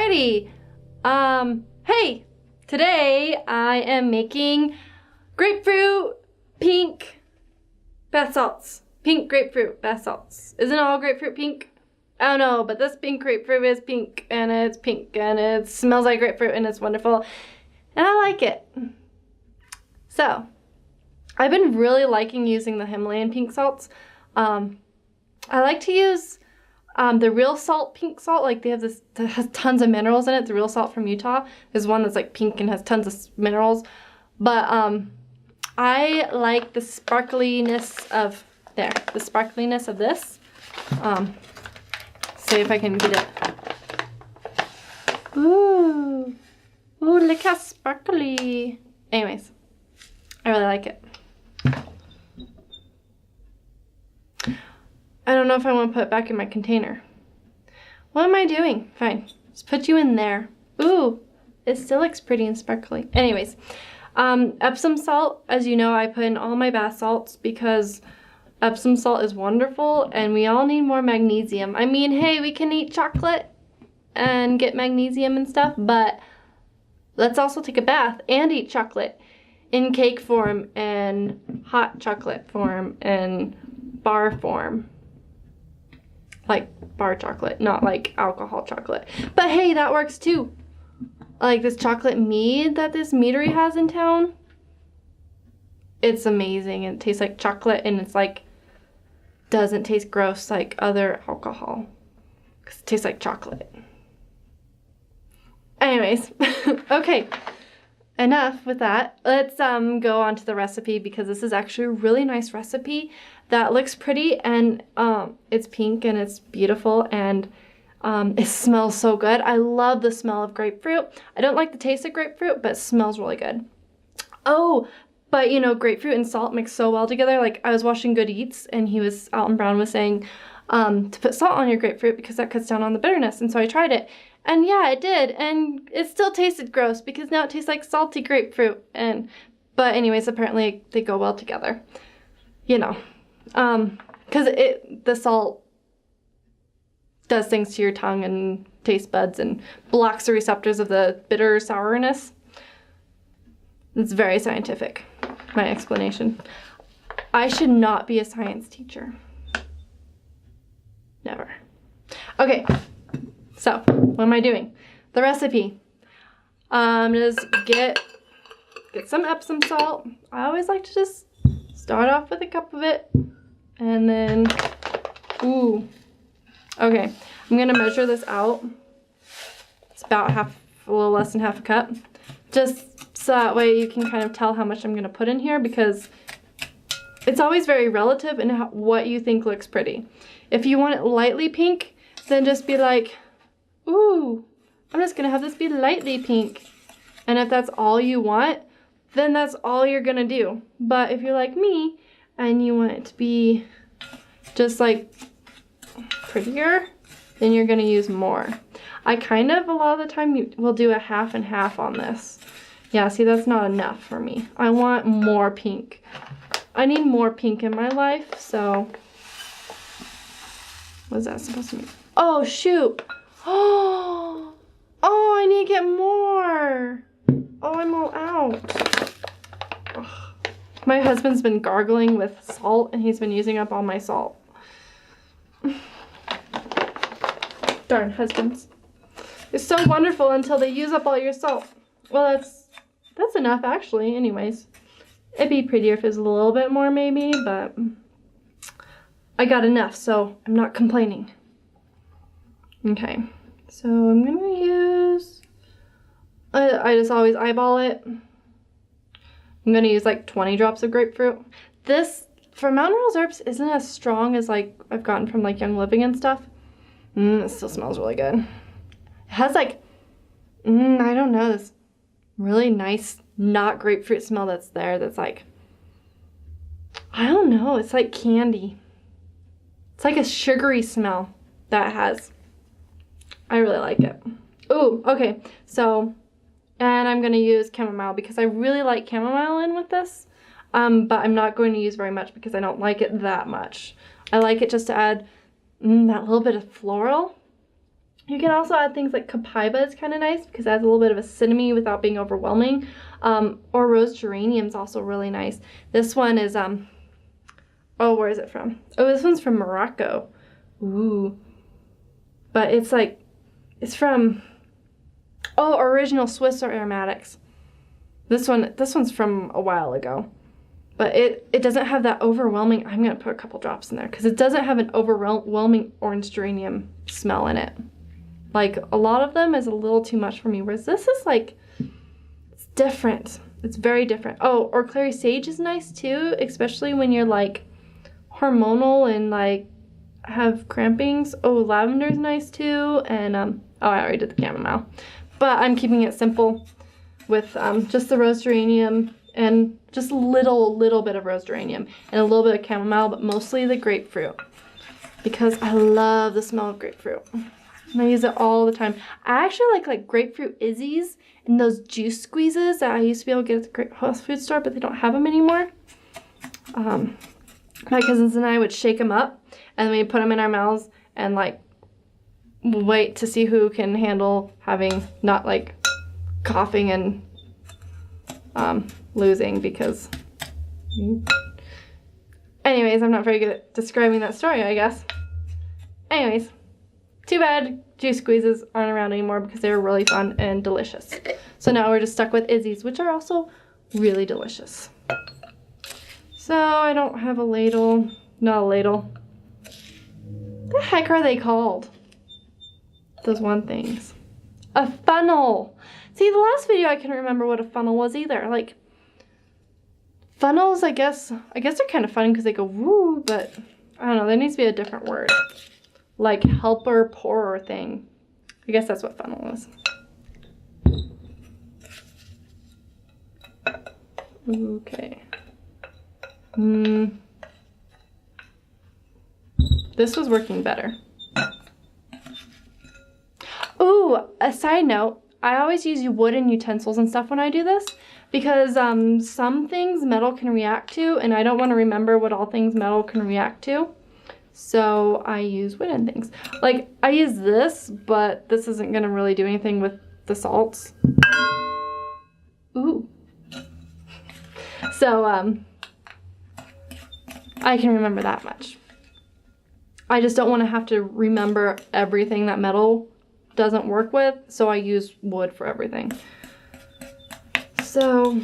Alrighty. Hey, today I am making grapefruit pink bath salts. Pink grapefruit bath salts. Isn't all grapefruit pink? I don't know, but this pink grapefruit is pink and it smells like grapefruit and it's wonderful. And I like it. So, I've been really liking using the Himalayan pink salts. I like to use the real salt pink salt. Like they have this that has tons of minerals in it. The real salt from Utah is one that's like pink and has tons of minerals. But I like the sparkliness of this. See if I can get it. Ooh, look how sparkly. Anyways, I really like it. I don't know if I want to put it back in my container. What am I doing? Fine, just put you in there. Ooh, it still looks pretty and sparkly. Anyways, Epsom salt, as you know, I put in all my bath salts because Epsom salt is wonderful and we all need more magnesium. I mean, hey, we can eat chocolate and get magnesium and stuff, but let's also take a bath and eat chocolate in cake form and hot chocolate form and bar form. Like bar chocolate, not like alcohol chocolate. But hey, that works too. Like this chocolate mead that this meadery has in town. It's amazing. It tastes like chocolate and it's like, doesn't taste gross like other alcohol. Because it tastes like chocolate. Anyways, okay. Enough with that. Let's go on to the recipe because this is actually a really nice recipe that looks pretty and it's pink and it's beautiful and it smells so good. I love the smell of grapefruit. I don't like the taste of grapefruit, but it smells really good. Oh, but you know, grapefruit and salt mix so well together. Like I was watching Good Eats and Alton Brown was saying to put salt on your grapefruit because that cuts down on the bitterness. And so I tried it. And yeah, it did. And it still tasted gross because now it tastes like salty grapefruit. But anyways, apparently they go well together. You know, because the salt does things to your tongue and taste buds and blocks the receptors of the bitter sourness. It's very scientific, my explanation. I should not be a science teacher. Never. Okay. So, what am I doing? The recipe. Just get some Epsom salt. I always like to just start off with a cup of it. And then, ooh. Okay, I'm gonna measure this out. It's about a little less than half a cup. Just so that way you can kind of tell how much I'm gonna put in here because it's always very relative in what you think looks pretty. If you want it lightly pink, then just be like, ooh, I'm just gonna have this be lightly pink. And if that's all you want, then that's all you're gonna do. But if you're like me and you want it to be just like prettier, then you're gonna use more. I kind of, a lot of the time, will do a half and half on this. Yeah, see, that's not enough for me. I want more pink. I need more pink in my life, so. What is that supposed to mean? Oh, shoot. Oh, I need to get more. Oh, I'm all out. Ugh. My husband's been gargling with salt and he's been using up all my salt. Darn husbands. It's so wonderful until they use up all your salt. Well, that's enough actually, anyways. It'd be prettier if it was a little bit more maybe, but I got enough, so I'm not complaining. Okay, so I'm gonna use, I just always eyeball it. I'm gonna use like 20 drops of grapefruit. This, for Mountain Rose Herbs, isn't as strong as like I've gotten from like Young Living and stuff. It still smells really good. It has like, I don't know, this really nice, not grapefruit smell that's there that's like, I don't know, it's like candy. It's like a sugary smell that it has. I really like it. Ooh, okay, so, and I'm gonna use chamomile because I really like chamomile in with this, but I'm not going to use very much because I don't like it that much. I like it just to add that little bit of floral. You can also add things like copaiba is kind of nice because it adds a little bit of acidity without being overwhelming. Or rose geranium is also really nice. This one is, oh, where is it from? Oh, this one's from Morocco. Ooh. But it's like, it's from, oh, Original Swiss or Aromatics. This one's from a while ago. But it doesn't have that overwhelming, I'm going to put a couple drops in there because it doesn't have an overwhelming orange geranium smell in it. Like, a lot of them is a little too much for me, whereas this is like, it's different. It's very different. Oh, or clary sage is nice too, especially when you're like hormonal and like have crampings. Oh, lavender is nice too. And, oh, I already did the chamomile. But I'm keeping it simple with just the rose geranium and just a little bit of rose geranium and a little bit of chamomile, but mostly the grapefruit because I love the smell of grapefruit. And I use it all the time. I actually like grapefruit Izzy's and those juice squeezes that I used to be able to get at the health food store, but they don't have them anymore. My cousins and I would shake them up and we'd put them in our mouths and like wait to see who can handle having not like coughing and losing because anyways, I'm not very good at describing that story, I guess. Anyways, too bad juice squeezes aren't around anymore because they were really fun and delicious. So now we're just stuck with Izzy's, which are also really delicious. So I don't have a ladle. Not a ladle. What the heck are they called? Those one things. A funnel. See, the last video I couldn't remember what a funnel was either. Like, funnels, I guess they're kind of fun because they go woo, but I don't know, there needs to be a different word. Like helper pourer thing. I guess that's what funnel is. Okay. This was working better. Ooh, a side note, I always use wooden utensils and stuff when I do this because some things metal can react to, and I don't want to remember what all things metal can react to. So I use wooden things. Like, I use this, but this isn't going to really do anything with the salts. Ooh. So, I can remember that much. I just don't want to have to remember everything that metal doesn't work with, so I use wood for everything. So,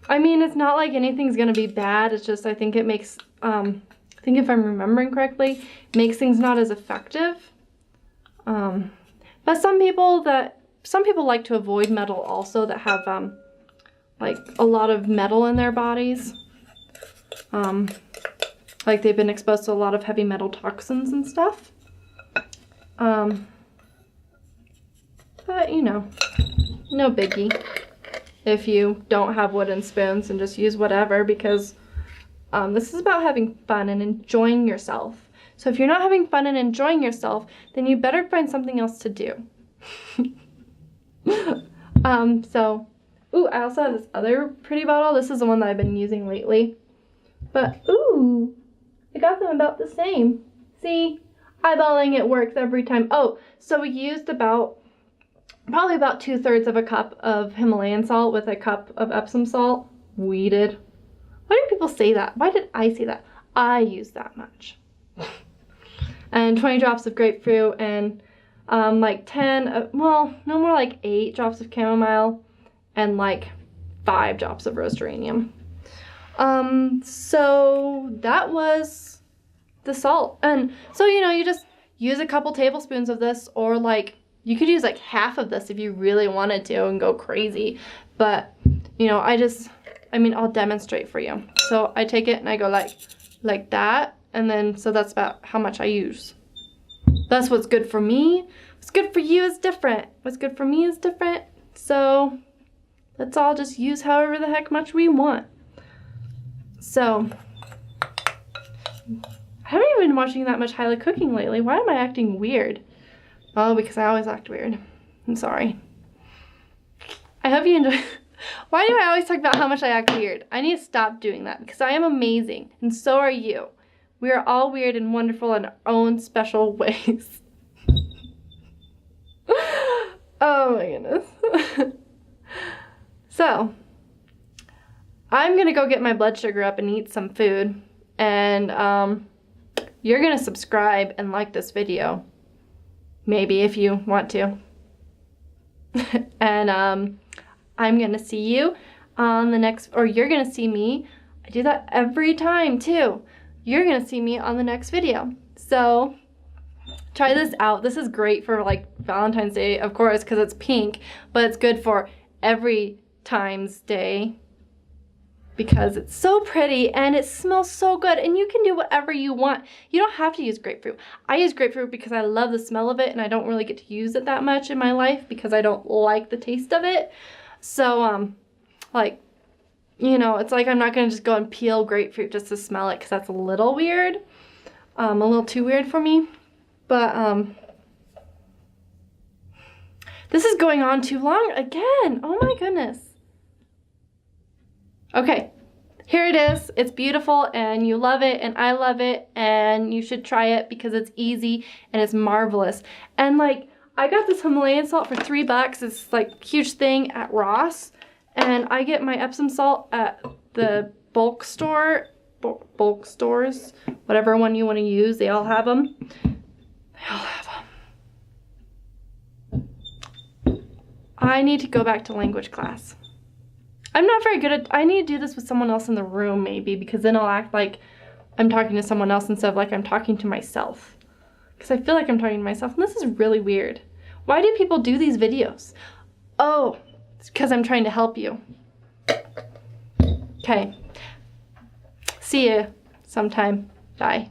I mean, it's not like anything's going to be bad. It's just I think it makes... I think if I'm remembering correctly, it makes things not as effective. But some people like to avoid metal also that have like a lot of metal in their bodies. Like they've been exposed to a lot of heavy metal toxins and stuff. But you know, no biggie if you don't have wooden spoons and just use whatever because this is about having fun and enjoying yourself. So if you're not having fun and enjoying yourself, then you better find something else to do. So, ooh, I also have this other pretty bottle. This is the one that I've been using lately. But, ooh, I got them about the same. See, eyeballing it works every time. Oh, so we used probably about 2/3 of a cup of Himalayan salt with a cup of Epsom salt. We did. Why do people say that? Why did I say that? I use that much. And 20 drops of grapefruit and like 10, well, no more like 8 drops of chamomile and like 5 drops of rose geranium. So that was the salt. And so, you know, you just use a couple tablespoons of this or like, you could use like half of this if you really wanted to and go crazy. But, you know, I'll demonstrate for you. So I take it and I go like that. And then, so that's about how much I use. That's what's good for me. What's good for you is different. What's good for me is different. So let's all just use however the heck much we want. So I haven't even been watching that much Hyla cooking lately. Why am I acting weird? Oh, because I always act weird. I'm sorry. I hope you enjoy. Why do I always talk about how much I act weird? I need to stop doing that because I am amazing and so are you. We are all weird and wonderful in our own special ways. Oh my goodness. So, I'm gonna go get my blood sugar up and eat some food. And you're gonna subscribe and like this video. Maybe if you want to. And I'm gonna see you on the next, or you're gonna see me. I do that every time too. You're gonna see me on the next video. So try this out. This is great for like Valentine's Day, of course, because it's pink, but it's good for every time's day because it's so pretty and it smells so good, and you can do whatever you want. You don't have to use grapefruit. I use grapefruit because I love the smell of it, and I don't really get to use it that much in my life because I don't like the taste of it. So like, you know, it's like I'm not gonna just go and peel grapefruit just to smell it because that's a little weird, a little too weird for me. But this is going on too long again. Oh my goodness. Okay, here it is. It's beautiful and you love it and I love it, and you should try it because it's easy and it's marvelous. And like, I got this Himalayan salt for $3. It's like huge thing at Ross, and I get my Epsom salt at the bulk stores, whatever one you want to use. They all have them. I need to go back to language class. I'm not very good at, I need to do this with someone else in the room maybe, because then I'll act like I'm talking to someone else instead of like I'm talking to myself. Because I feel like I'm talking to myself, and this is really weird. Why do people do these videos? Oh, it's because I'm trying to help you. Okay. See you sometime. Bye.